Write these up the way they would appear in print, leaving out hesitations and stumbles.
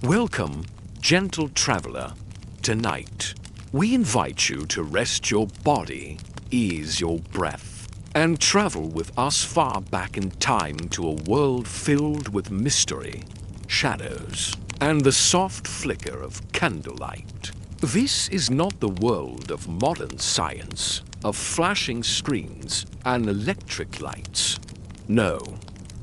Welcome, gentle traveler. Tonight, we invite you to rest your body, ease your breath, and travel with us far back in time to a world filled with mystery, shadows, and the soft flicker of candlelight. This is not the world of modern science, of flashing screens and electric lights. No,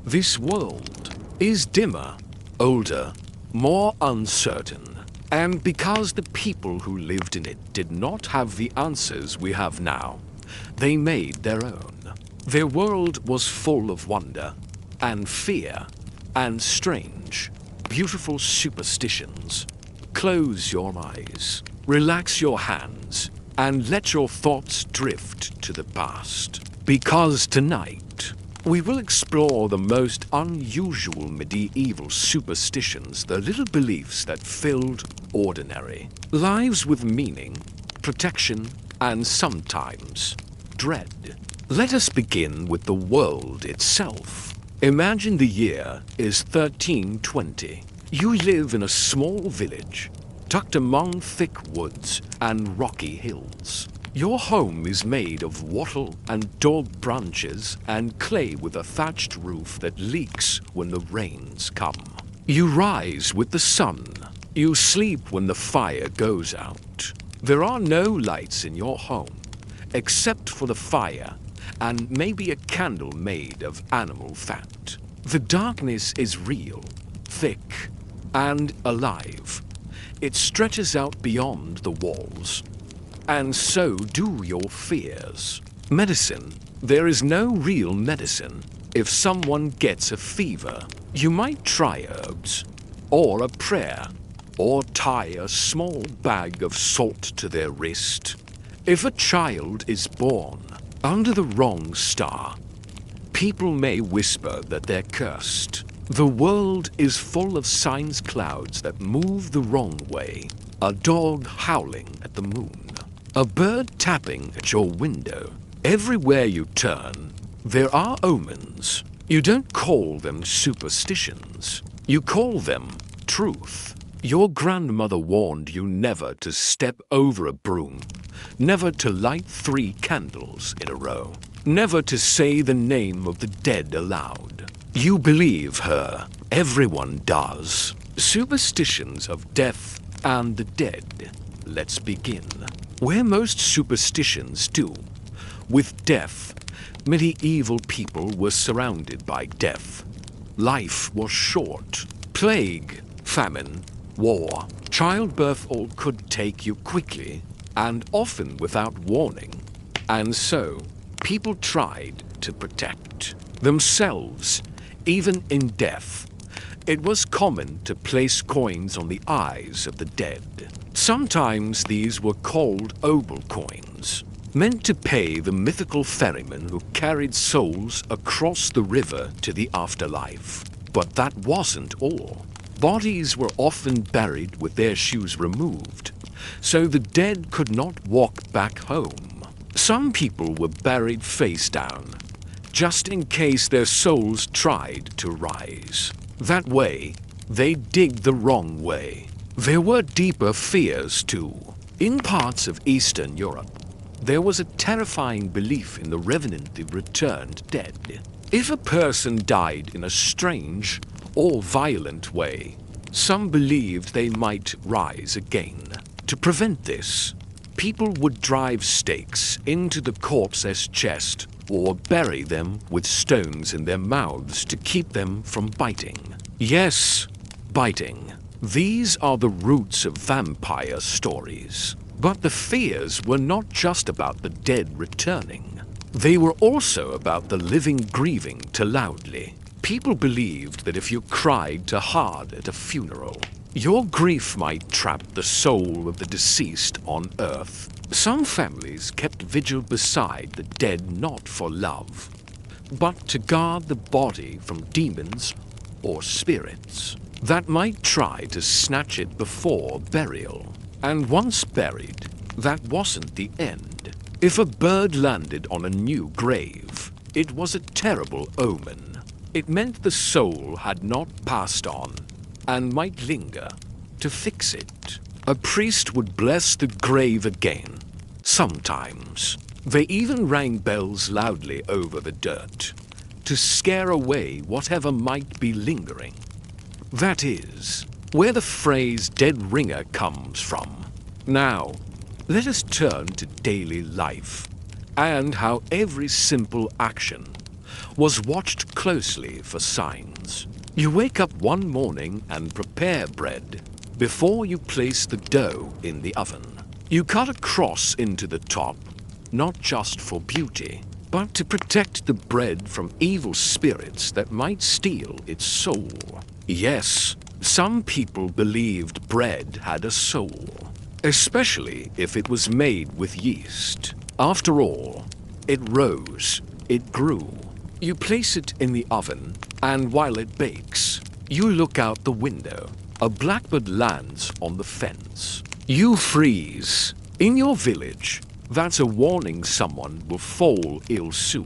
this world is dimmer, older, more uncertain, and because the people who lived in it did not have the answers we have now, they made their own. Their world was full of wonder, and fear, and strange, beautiful superstitions. Close your eyes, relax your hands, and let your thoughts drift to the past. Because tonight, we will explore the most unusual medieval superstitions, the little beliefs that filled ordinary lives with meaning, protection, and sometimes dread. Let us begin with the world itself. Imagine the year is 1320. You live in a small village, tucked among thick woods and rocky hills. Your home is made of wattle and dog branches and clay with a thatched roof that leaks when the rains come. You rise with the sun. You sleep when the fire goes out. There are no lights in your home, except for the fire and maybe a candle made of animal fat. The darkness is real, thick, and alive. It stretches out beyond the walls. And so do your fears. Medicine. There is no real medicine. If someone gets a fever, you might try herbs, or a prayer, or tie a small bag of salt to their wrist. If a child is born under the wrong star, people may whisper that they're cursed. The world is full of signs clouds that move the wrong way. A dog howling at the moon. A bird tapping at your window. Everywhere you turn, there are omens. You don't call them superstitions. You call them truth. Your grandmother warned you never to step over a broom, never to light 3 candles in a row, never to say the name of the dead aloud. You believe her. Everyone does. Superstitions of death and the dead. Let's begin. Where most superstitions do. With death, medieval people were surrounded by death. Life was short. Plague, famine, war, childbirth all could take you quickly, and often without warning. And so, people tried to protect themselves, even in death. It was common to place coins on the eyes of the dead. Sometimes these were called obol coins, meant to pay the mythical ferryman who carried souls across the river to the afterlife. But that wasn't all. Bodies were often buried with their shoes removed, so the dead could not walk back home. Some people were buried face down, just in case their souls tried to rise. That way, they dig the wrong way. There were deeper fears too. In parts of Eastern Europe, there was a terrifying belief in the revenant, the returned dead. If a person died in a strange or violent way, some believed they might rise again. To prevent this, people would drive stakes into the corpse's chest or bury them with stones in their mouths to keep them from biting. Yes, biting. These are the roots of vampire stories. But the fears were not just about the dead returning. They were also about the living grieving too loudly. People believed that if you cried too hard at a funeral, your grief might trap the soul of the deceased on earth. Some families kept vigil beside the dead not for love, but to guard the body from demons or spirits that might try to snatch it before burial. And once buried, that wasn't the end. If a bird landed on a new grave, it was a terrible omen. It meant the soul had not passed on and might linger to fix it. A priest would bless the grave again. Sometimes they even rang bells loudly over the dirt to scare away whatever might be lingering. That is where the phrase dead ringer comes from. Now, let us turn to daily life and how every simple action was watched closely for signs. You wake up one morning and prepare bread before you place the dough in the oven. You cut a cross into the top, not just for beauty, but to protect the bread from evil spirits that might steal its soul. Yes, some people believed bread had a soul, especially if it was made with yeast. After all, it rose, it grew. You place it in the oven, and while it bakes, you look out the window. A blackbird lands on the fence. You freeze. In your village, that's a warning someone will fall ill soon.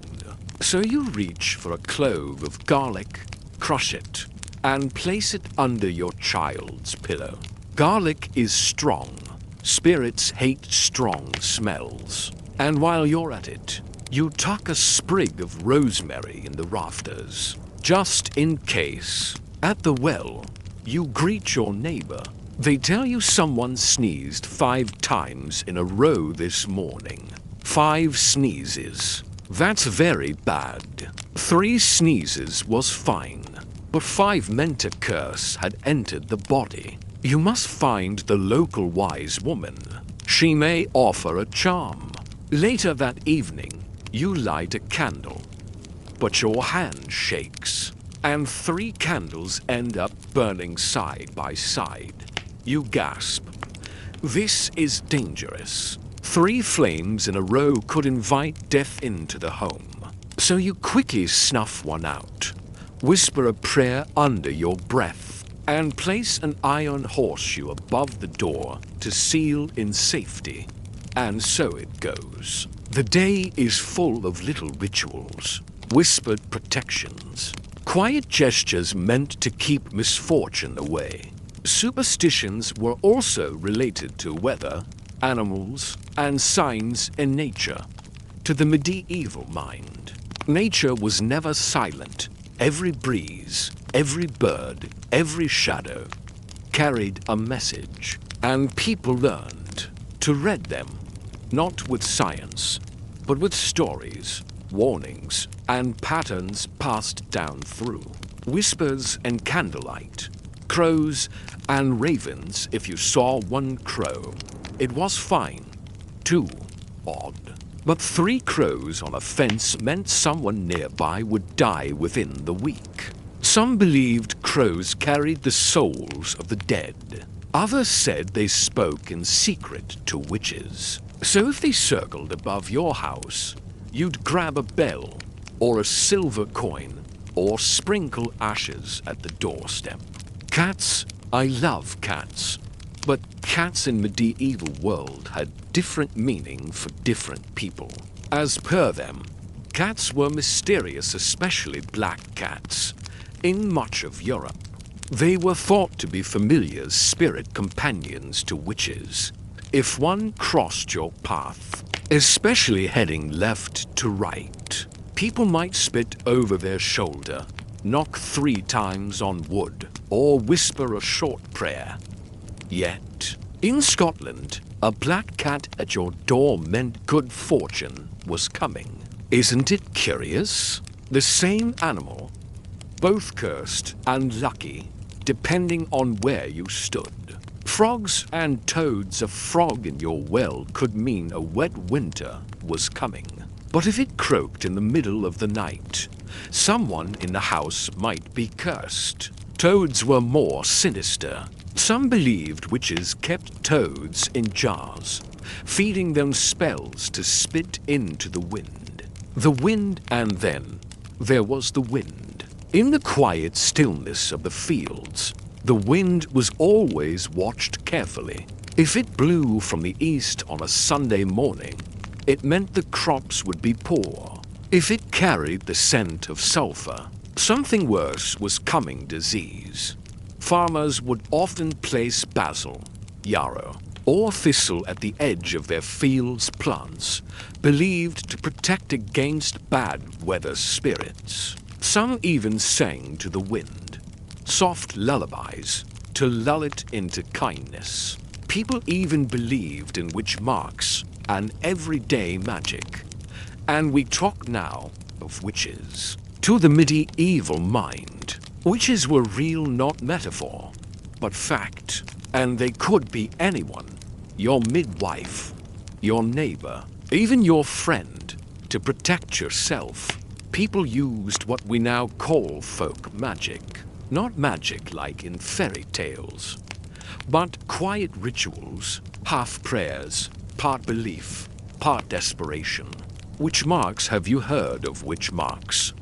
So you reach for a clove of garlic, crush it, and place it under your child's pillow. Garlic is strong. Spirits hate strong smells. And while you're at it, you tuck a sprig of rosemary in the rafters, just in case. At the well, you greet your neighbor. They tell you someone sneezed 5 times in a row this morning. 5 sneezes. That's very bad. 3 sneezes was fine, but 5 meant a curse had entered the body. You must find the local wise woman. She may offer a charm. Later that evening, you light a candle, but your hand shakes, and 3 candles end up burning side by side. You gasp. This is dangerous. 3 flames in a row could invite death into the home. So you quickly snuff one out, whisper a prayer under your breath, and place an iron horseshoe above the door to seal in safety. And so it goes. The day is full of little rituals, whispered protections, quiet gestures meant to keep misfortune away. Superstitions were also related to weather, animals, and signs in nature. To the medieval mind, nature was never silent. Every breeze, every bird, every shadow carried a message, and people learned to read them, not with science, but with stories, warnings, and patterns passed down through. Whispers and candlelight, crows and ravens. If you saw 1 crow, it was fine. 2, odd. But 3 crows on a fence meant someone nearby would die within the week. Some believed crows carried the souls of the dead. Others said they spoke in secret to witches. So if they circled above your house, you'd grab a bell or a silver coin or sprinkle ashes at the doorstep. Cats, I love cats, but cats in medieval world had different meaning for different people. As per them, cats were mysterious, especially black cats, in much of Europe. They were thought to be familiars, spirit companions to witches. If one crossed your path, especially heading left to right, people might spit over their shoulder, knock 3 times on wood, or whisper a short prayer. Yet, in Scotland, a black cat at your door meant good fortune was coming. Isn't it curious? The same animal, both cursed and lucky, depending on where you stood. Frogs and toads, a frog in your well could mean a wet winter was coming. But if it croaked in the middle of the night, someone in the house might be cursed. Toads were more sinister. Some believed witches kept toads in jars, feeding them spells to spit into the wind. The wind, and then there was the wind. In the quiet stillness of the fields, the wind was always watched carefully. If it blew from the east on a Sunday morning, it meant the crops would be poor. If it carried the scent of sulfur, something worse was coming, disease. Farmers would often place basil, yarrow, or thistle at the edge of their fields' plants, believed to protect against bad weather spirits. Some even sang to the wind, soft lullabies, to lull it into kindness. People even believed in witch marks and everyday magic. And we talk now of witches. To the medieval mind, witches were real, not metaphor, but fact. And they could be anyone, your midwife, your neighbor, even your friend. To protect yourself, people used what we now call folk magic. Not magic like in fairy tales, but quiet rituals, half prayers, part belief, part desperation. Witch marks, have you heard of witch marks?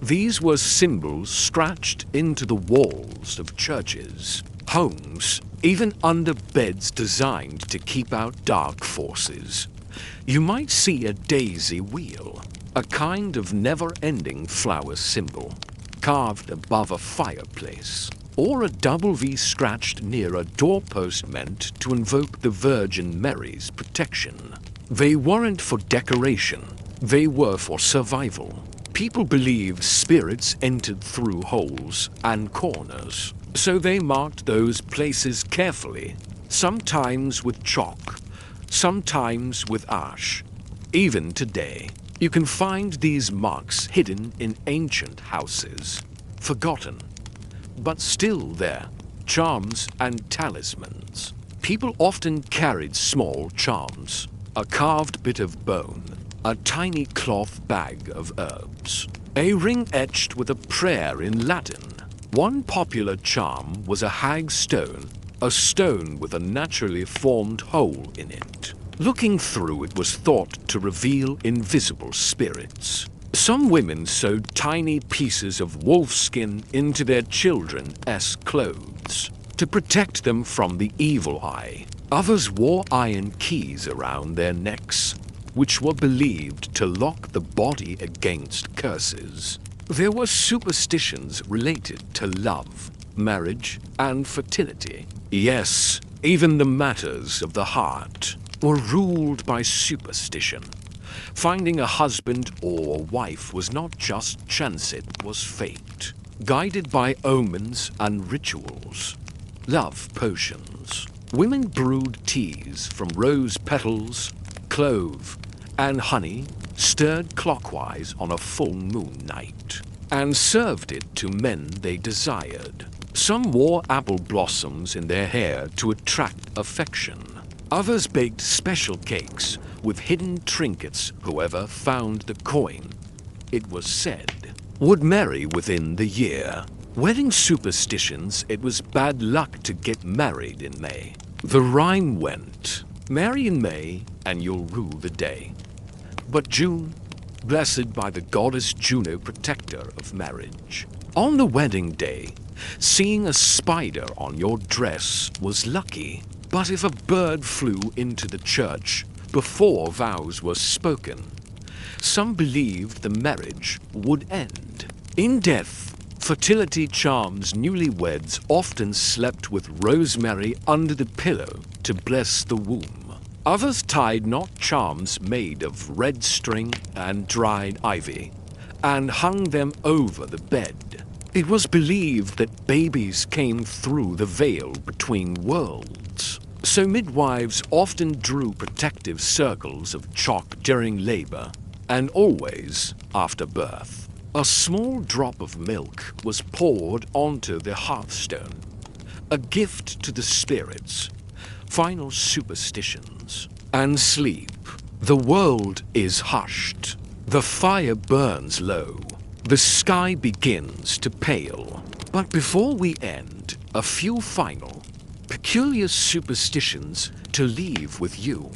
These were symbols scratched into the walls of churches, homes, even under beds designed to keep out dark forces. You might see a daisy wheel, a kind of never-ending flower symbol, carved above a fireplace, or a double V scratched near a doorpost meant to invoke the Virgin Mary's protection. They weren't for decoration, they were for survival. People believed spirits entered through holes and corners, so they marked those places carefully, sometimes with chalk, sometimes with ash. Even today, you can find these marks hidden in ancient houses, forgotten, but still there, charms and talismans. People often carried small charms, a carved bit of bone, a tiny cloth bag of herbs, a ring etched with a prayer in Latin. One popular charm was a hag stone, a stone with a naturally formed hole in it. Looking through it was thought to reveal invisible spirits. Some women sewed tiny pieces of wolfskin into their children's clothes to protect them from the evil eye. Others wore iron keys around their necks, which were believed to lock the body against curses. There were superstitions related to love, marriage, and fertility. Yes, even the matters of the heart were ruled by superstition. Finding a husband or wife was not just chance, it was fate. Guided by omens and rituals. Love potions. Women brewed teas from rose petals, clove, and honey, stirred clockwise on a full moon night, and served it to men they desired. Some wore apple blossoms in their hair to attract affection. Others baked special cakes with hidden trinkets. Whoever found the coin, it was said, would marry within the year. Wedding superstitions, it was bad luck to get married in May. The rhyme went, marry in May and you'll rue the day. But June, blessed by the goddess Juno, protector of marriage. On the wedding day, seeing a spider on your dress was lucky. But if a bird flew into the church before vows were spoken, some believed the marriage would end. In death, fertility charms, newlyweds often slept with rosemary under the pillow to bless the womb. Others tied knot charms made of red string and dried ivy and hung them over the bed. It was believed that babies came through the veil between worlds. So midwives often drew protective circles of chalk during labor and always after birth. A small drop of milk was poured onto the hearthstone, a gift to the spirits. Final superstitions. And sleep. The world is hushed. The fire burns low. The sky begins to pale. But before we end, a few final, peculiar superstitions to leave with you.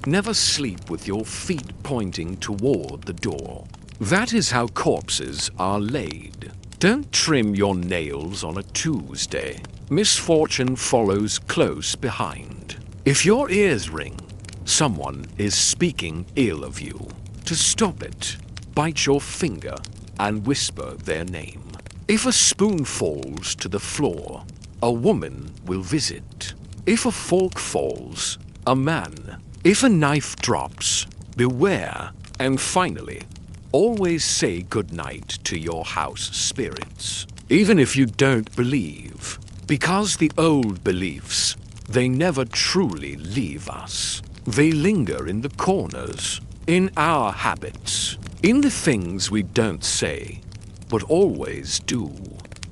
Never sleep with your feet pointing toward the door. That is how corpses are laid. Don't trim your nails on a Tuesday. Misfortune follows close behind. If your ears ring, someone is speaking ill of you. To stop it, bite your finger and whisper their name. If a spoon falls to the floor, a woman will visit. If a fork falls, a man. If a knife drops, beware. And finally, always say goodnight to your house spirits, even if you don't believe, because the old beliefs, they never truly leave us. They linger in the corners, in our habits, in the things we don't say, but always do.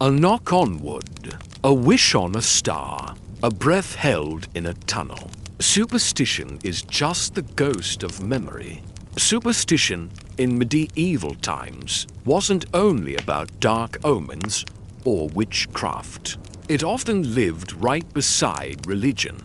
A knock on wood, a wish on a star, a breath held in a tunnel. Superstition is just the ghost of memory. Superstition in medieval times wasn't only about dark omens or witchcraft. It often lived right beside religion.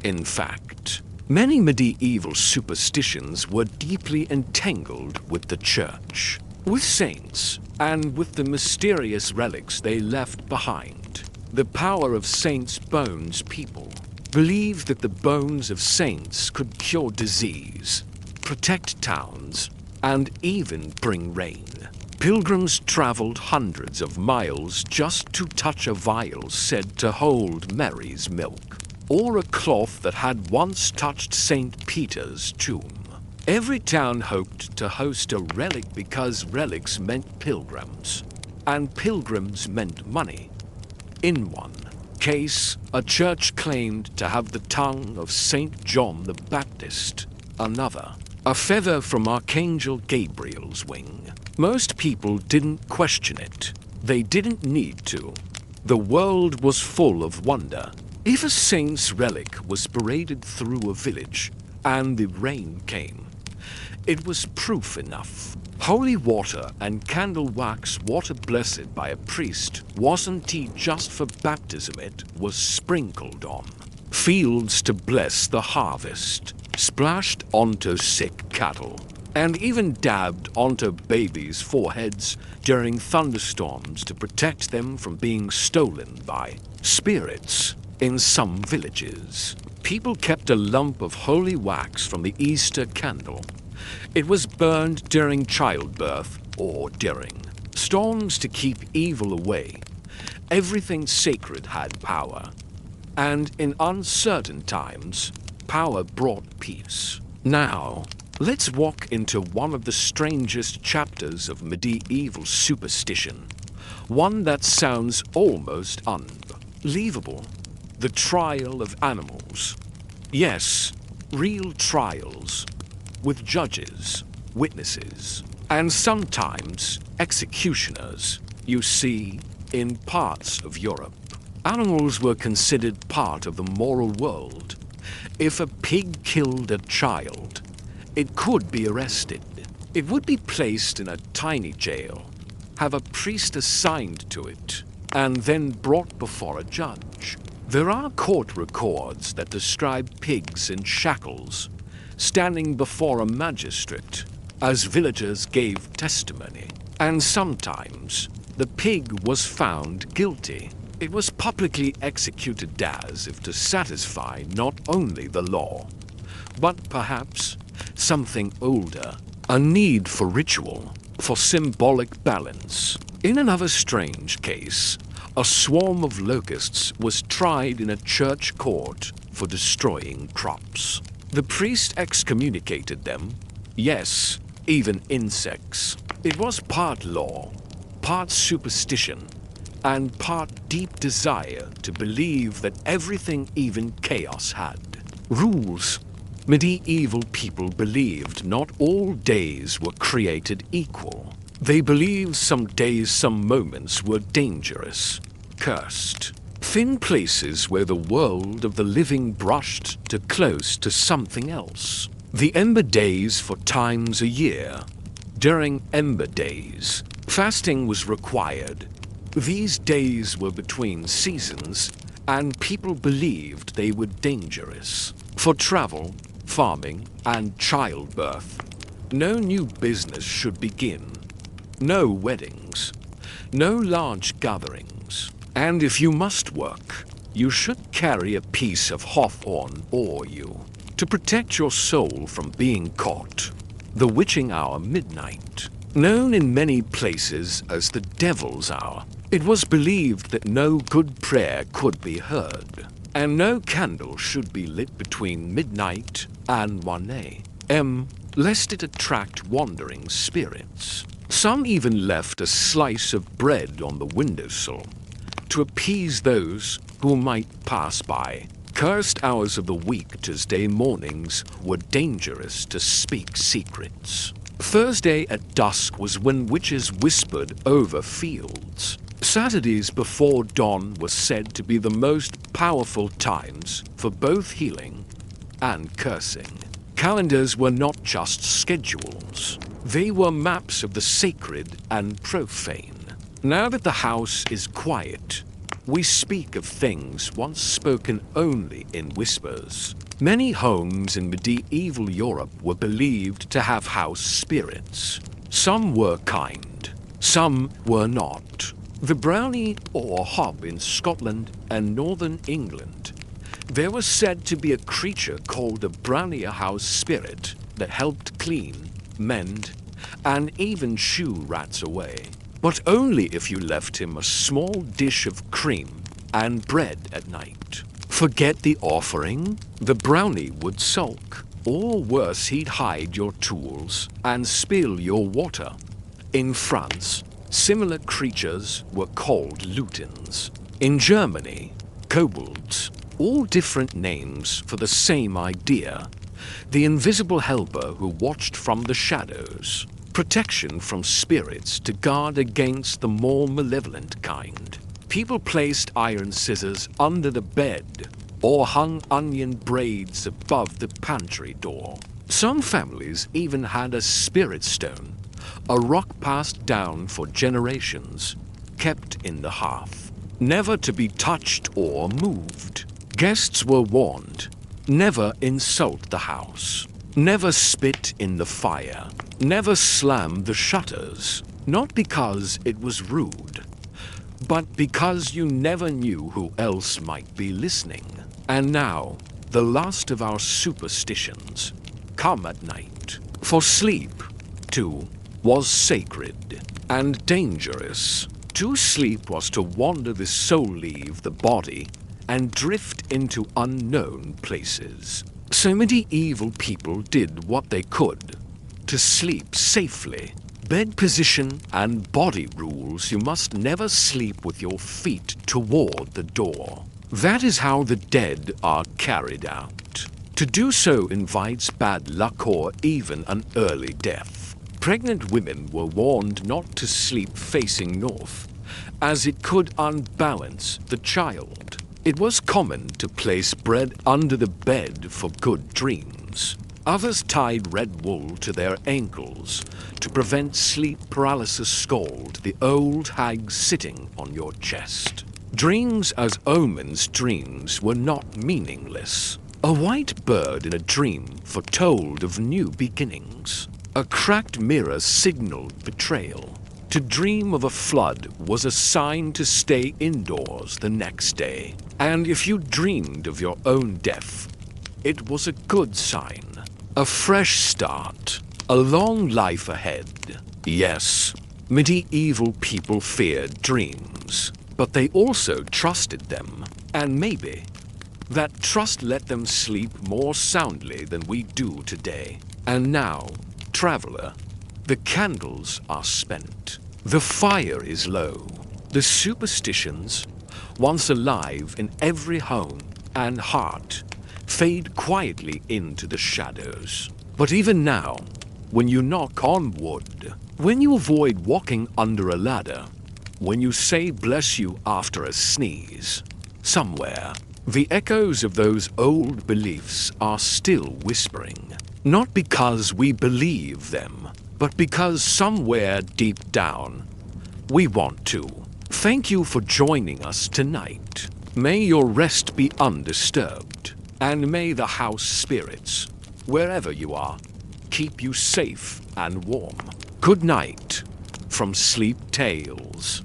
In fact, many medieval superstitions were deeply entangled with the church, with saints, and with the mysterious relics they left behind. The power of saints' bones people believed that the bones of saints could cure disease, protect towns, and even bring rain. Pilgrims traveled hundreds of miles just to touch a vial said to hold Mary's milk, or a cloth that had once touched St. Peter's tomb. Every town hoped to host a relic because relics meant pilgrims, and pilgrims meant money. In one case, a church claimed to have the tongue of St. John the Baptist. Another, a feather from Archangel Gabriel's wing. Most people didn't question it. They didn't need to. The world was full of wonder. If a saint's relic was paraded through a village and the rain came, it was proof enough. Holy water and candle wax water blessed by a priest wasn't just for baptism, it was sprinkled on fields to bless the harvest, splashed onto sick cattle, and even dabbed onto babies' foreheads during thunderstorms to protect them from being stolen by spirits. In some villages, people kept a lump of holy wax from the Easter candle. It was burned during childbirth or during storms to keep evil away. Everything sacred had power, and in uncertain times, power brought peace. Now, let's walk into one of the strangest chapters of medieval superstition, one that sounds almost unbelievable. The trial of animals. Yes, real trials, with judges, witnesses, and sometimes executioners. You see, in parts of Europe, animals were considered part of the moral world. If a pig killed a child, it could be arrested. It would be placed in a tiny jail, have a priest assigned to it, and then brought before a judge. There are court records that describe pigs in shackles, standing before a magistrate as villagers gave testimony. And sometimes the pig was found guilty. It was publicly executed as if to satisfy not only the law, but perhaps something older, a need for ritual, for symbolic balance. In another strange case, a swarm of locusts was tried in a church court for destroying crops. The priest excommunicated them. Yes, even insects. It was part law, part superstition, and part deep desire to believe that everything, even chaos, had rules. Medieval people believed not all days were created equal. They believed some days, some moments were dangerous, cursed, thin places where the world of the living brushed too close to something else. The Ember Days for times a year. During Ember Days, fasting was required. These days were between seasons, and people believed they were dangerous. For travel, farming, and childbirth, no new business should begin. No weddings, no large gatherings. And if you must work, you should carry a piece of hawthorn or you to protect your soul from being caught. The witching hour midnight, known in many places as the devil's hour, It was believed that no good prayer could be heard, and no candle should be lit between midnight and 1 a.m., lest it attract wandering spirits. Some even left a slice of bread on the windowsill to appease those who might pass by. Cursed hours of the week, Tuesday mornings, were dangerous to speak secrets. Thursday at dusk was when witches whispered over fields. Saturdays before dawn were said to be the most powerful times for both healing and cursing. Calendars were not just schedules. They were maps of the sacred and profane. Now that the house is quiet, we speak of things once spoken only in whispers. Many homes in medieval Europe were believed to have house spirits. Some were kind, some were not. The brownie or hob in Scotland and northern England. There was said to be a creature called the brownie house spirit that helped clean, mend, and even shoo rats away. But only if you left him a small dish of cream and bread at night. Forget the offering, the brownie would sulk, or worse, he'd hide your tools and spill your water. In France, similar creatures were called lutins. In Germany, kobolds, all different names for the same idea. The invisible helper who watched from the shadows. Protection from spirits to guard against the more malevolent kind. People placed iron scissors under the bed or hung onion braids above the pantry door. Some families even had a spirit stone, a rock passed down for generations, kept in the hearth, never to be touched or moved. Guests were warned, never insult the house, never spit in the fire, never slam the shutters, not because it was rude, but because you never knew who else might be listening. And now, the last of our superstitions, come at night. For sleep, too, was sacred and dangerous. To sleep was to wander the soul, leave the body, and drift into unknown places. So medieval people did what they could to sleep safely. Bed position and body rules: you must never sleep with your feet toward the door. That is how the dead are carried out. To do so invites bad luck or even an early death. Pregnant women were warned not to sleep facing north, as it could unbalance the child. It was common to place bread under the bed for good dreams. Others tied red wool to their ankles to prevent sleep paralysis, scald the old hag sitting on your chest. Dreams as omens: dreams were not meaningless. A white bird in a dream foretold of new beginnings. A cracked mirror signaled betrayal. To dream of a flood was a sign to stay indoors the next day. And if you dreamed of your own death, it was a good sign. A fresh start. A long life ahead. Yes, medieval people feared dreams, but they also trusted them. And maybe that trust let them sleep more soundly than we do today. And now, traveler, the candles are spent. The fire is low. The superstitions, once alive in every home and heart, fade quietly into the shadows. But even now, when you knock on wood, when you avoid walking under a ladder, when you say bless you after a sneeze, somewhere, the echoes of those old beliefs are still whispering. Not because we believe them, but because somewhere deep down, we want to. Thank you for joining us tonight. May your rest be undisturbed, and may the house spirits, wherever you are, keep you safe and warm. Good night from Sleep Tales.